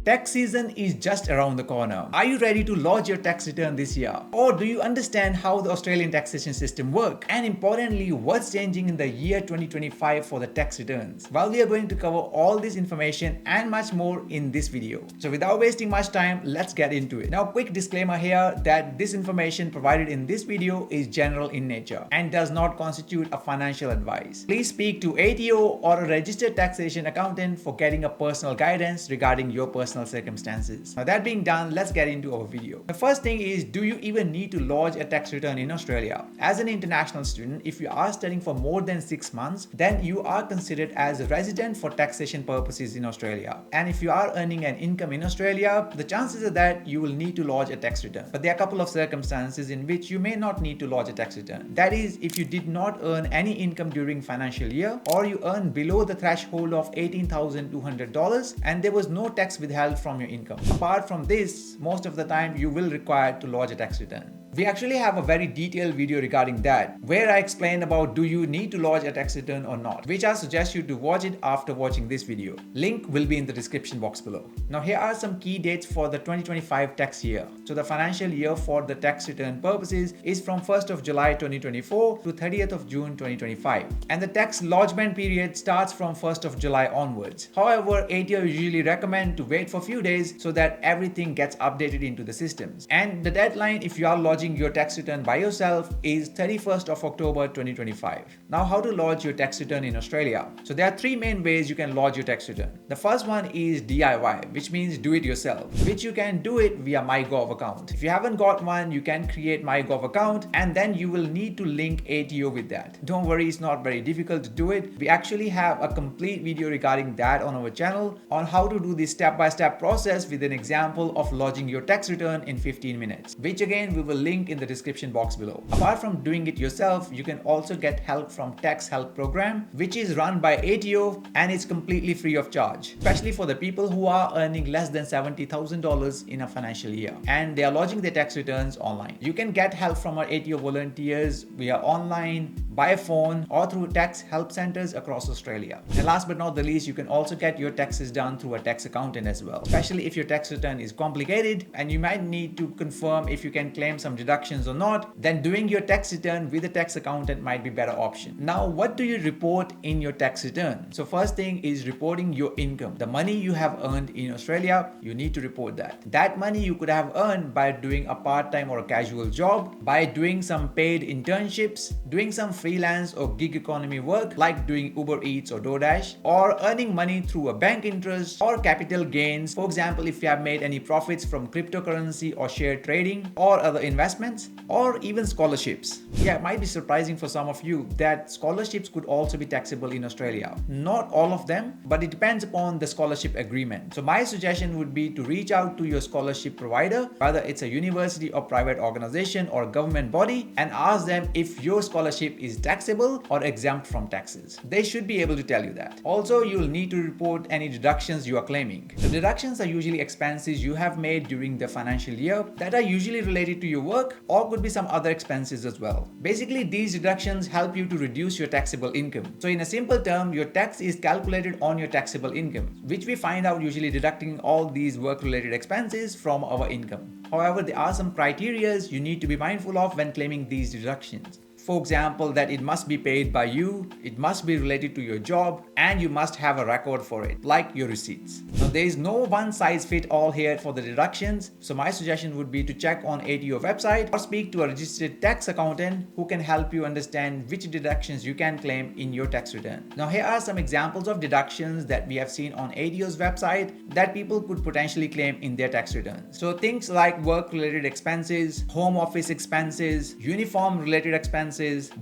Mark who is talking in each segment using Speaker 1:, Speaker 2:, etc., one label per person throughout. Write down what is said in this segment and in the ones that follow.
Speaker 1: Tax season is just around the corner. Are you ready to lodge your tax return this year? Or do you understand how the Australian taxation system works? And importantly, what's changing in the year 2025 for the tax returns? Well, we are going to cover all this information and much more in this video. So without wasting much time, let's get into it. Now, quick disclaimer here that this information provided in this video is general in nature and does not constitute a financial advice. Please speak to ATO or a registered taxation accountant for getting a personal guidance regarding your personal circumstances. Now that being done, let's get into our video. The first thing is, do you even need to lodge a tax return in Australia? As an international student, if you are studying for more than 6 months, then you are considered as a resident for taxation purposes in Australia. And if you are earning an income in Australia, the chances are that you will need to lodge a tax return. But there are a couple of circumstances in which you may not need to lodge a tax return. That is, if you did not earn any income during financial year, or you earn below the threshold of $18,200 and there was no tax withheld from your income. Apart from this, most of the time you will require to lodge a tax return. We actually have a very detailed video regarding that, where I explain about do you need to lodge a tax return or not, which I suggest you to watch it after watching this video. Link will be in the description box below. Now here are some key dates for the 2025 tax year. So the financial year for the tax return purposes is from 1st of July 2024 to 30th of June 2025. And the tax lodgement period starts from 1st of July onwards. However, ATO usually recommend to wait for a few days so that everything gets updated into the systems. And the deadline, if you are lodging your tax return by yourself, is 31st of October 2025. Now, how to lodge your tax return in Australia? So there are three main ways you can lodge your tax return. The first one is DIY, which means do it yourself, which you can do it via MyGov account. If you haven't got one, you can create MyGov account and then you will need to link ATO with that. Don't worry, it's not very difficult to do it. We actually have a complete video regarding that on our channel on how to do this step-by-step process with an example of lodging your tax return in 15 minutes, which again we will link in the description box below. Apart from doing it yourself, you can also get help from Tax Help Program, which is run by ATO and it's completely free of charge, especially for the people who are earning less than $70,000 in a financial year and they are lodging their tax returns online. You can get help from our ATO volunteers via online, by phone, or through tax help centers across Australia. And last but not the least, you can also get your taxes done through a tax accountant as well, especially if your tax return is complicated and you might need to confirm if you can claim some deductions or not, then doing your tax return with a tax accountant might be a better option. Now, what do you report in your tax return? So first thing is reporting your income. The money you have earned in Australia, you need to report that. That money you could have earned by doing a part-time or a casual job, by doing some paid internships, doing some freelance or gig economy work like doing Uber Eats or DoorDash, or earning money through a bank interest or capital gains. For example, if you have made any profits from cryptocurrency or share trading or other investments, or even scholarships. Yeah, it might be surprising for some of you that scholarships could also be taxable in Australia. Not all of them, but it depends upon the scholarship agreement. So my suggestion would be to reach out to your scholarship provider, whether it's a university or private organization or government body, and ask them if your scholarship is taxable or exempt from taxes. They should be able to tell you that. Also, you'll need to report any deductions you are claiming. The deductions are usually expenses you have made during the financial year that are usually related to your work or could be some other expenses as well. Basically, these deductions help you to reduce your taxable income. So in a simple term, your tax is calculated on your taxable income, which we find out usually deducting all these work-related expenses from our income. However, there are some criteria you need to be mindful of when claiming these deductions. For example, that it must be paid by you, it must be related to your job, and you must have a record for it, like your receipts. Now, there is no one size fit all here for the deductions, so my suggestion would be to check on ATO website or speak to a registered tax accountant who can help you understand which deductions you can claim in your tax return. Now, here are some examples of deductions that we have seen on ATO's website that people could potentially claim in their tax return. So things like work-related expenses, home office expenses, uniform-related expenses,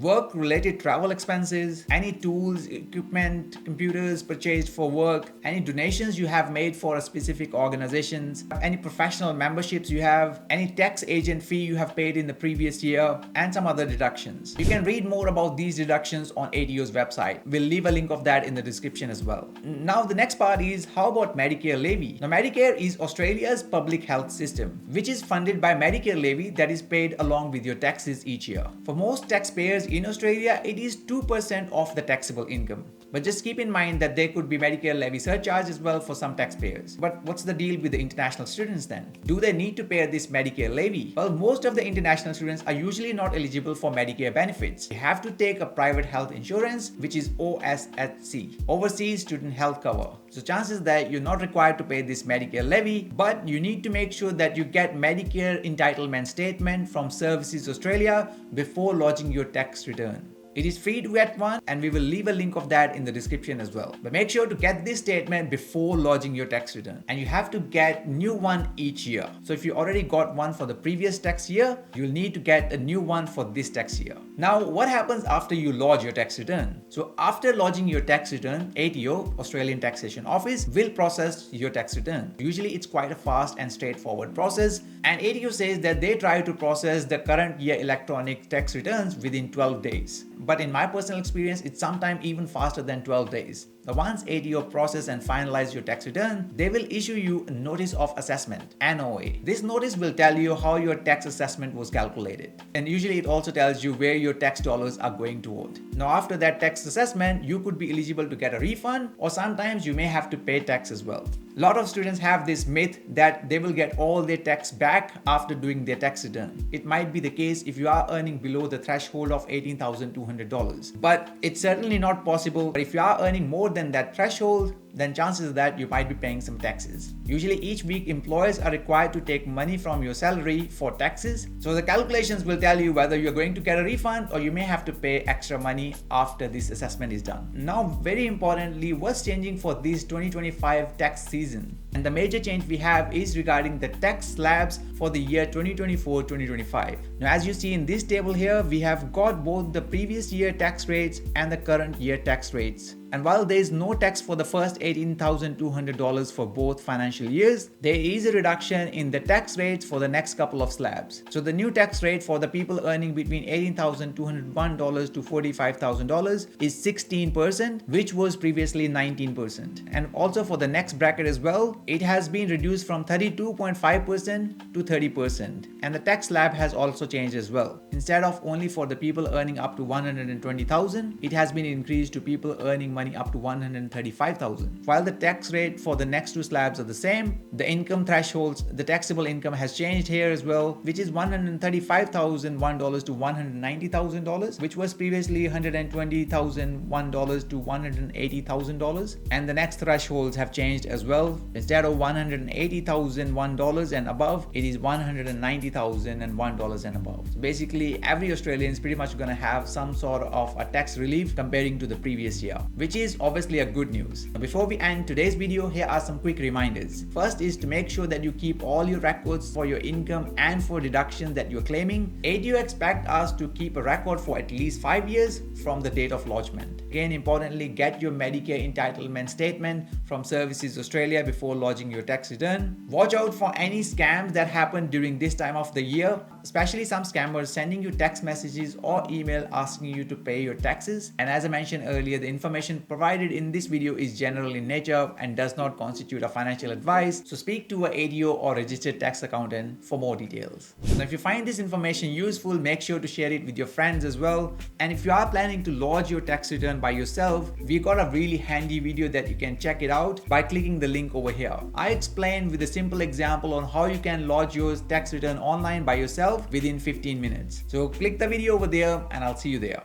Speaker 1: work-related travel expenses, any tools, equipment, computers purchased for work, any donations you have made for a specific organizations, any professional memberships you have, any tax agent fee you have paid in the previous year, and some other deductions. You can read more about these deductions on ATO's website. We'll leave a link of that in the description as well. Now, the next part is how about Medicare levy? Now, Medicare is Australia's public health system, which is funded by Medicare levy that is paid along with your taxes each year. For most taxpayers in Australia, it is 2% of the taxable income. But just keep in mind that there could be Medicare levy surcharge as well for some taxpayers. But what's the deal with the international students then? Do they need to pay this Medicare levy? Well, most of the international students are usually not eligible for Medicare benefits. You have to take a private health insurance, which is OSHC, Overseas Student Health Cover. So chances that you're not required to pay this Medicare levy, but you need to make sure that you get Medicare entitlement statement from Services Australia before lodging your tax return. It is free to get one, and we will leave a link of that in the description as well. But make sure to get this statement before lodging your tax return, and you have to get new one each year. So if you already got one for the previous tax year, you'll need to get a new one for this tax year. Now, what happens after you lodge your tax return? So after lodging your tax return, ATO, Australian Taxation Office, will process your tax return. Usually it's quite a fast and straightforward process, and ATO says that they try to process the current year electronic tax returns within 12 days. But in my personal experience, it's sometimes even faster than 12 days. Now, once ATO process and finalize your tax return, they will issue you a Notice of Assessment, NOA. This notice will tell you how your tax assessment was calculated. And usually it also tells you where your tax dollars are going toward. Now, after that tax assessment, you could be eligible to get a refund, or sometimes you may have to pay tax as well. A lot of students have this myth that they will get all their tax back after doing their tax return. It might be the case if you are earning below the threshold of $18,200. But it's certainly not possible. But if you are earning more than that threshold, then chances are that you might be paying some taxes. Usually each week employers are required to take money from your salary for taxes. So the calculations will tell you whether you're going to get a refund or you may have to pay extra money after this assessment is done. Now, very importantly, what's changing for this 2025 tax season? And the major change we have is regarding the tax slabs for the year 2024-2025. Now, as you see in this table here, we have got both the previous year tax rates and the current year tax rates. And while there is no tax for the first $18,200 for both financial years, there is a reduction in the tax rates for the next couple of slabs. So the new tax rate for the people earning between $18,201 to $45,000 is 16%, which was previously 19%. And also for the next bracket as well, it has been reduced from 32.5% to 30%. And the tax slab has also changed as well. Instead of only for the people earning up to $120,000, it has been increased to people earning money up to $135,000. While the tax rate for the next two slabs are the same, the income thresholds, the taxable income has changed here as well, which is $135,001 to $190,000, which was previously $120,001 to $180,000. And the next thresholds have changed as well. Instead of $180,001 and above, it is $190,001 and above. So basically, every Australian is pretty much going to have some sort of a tax relief comparing to the previous year, which is obviously a good news. Now, before we end today's video, here are some quick reminders. First is to make sure that you keep all your records for your income and for deductions that you're claiming. ATO expect us to keep a record for at least 5 years from the date of lodgement. Again, importantly, get your Medicare entitlement statement from Services Australia before lodging your tax return. Watch out for any scams that happen during this time of the year, especially some scammers sending you text messages or email asking you to pay your taxes. And as I mentioned earlier, the information provided in this video is general in nature and does not constitute a financial advice. So speak to a ATO or registered tax accountant for more details. Now, if you find this information useful, make sure to share it with your friends as well. And if you are planning to lodge your tax return by yourself, we got a really handy video that you can check it out by clicking the link over here. I explain with a simple example on how you can lodge your tax return online by yourself within 15 minutes. So click the video over there and I'll see you there.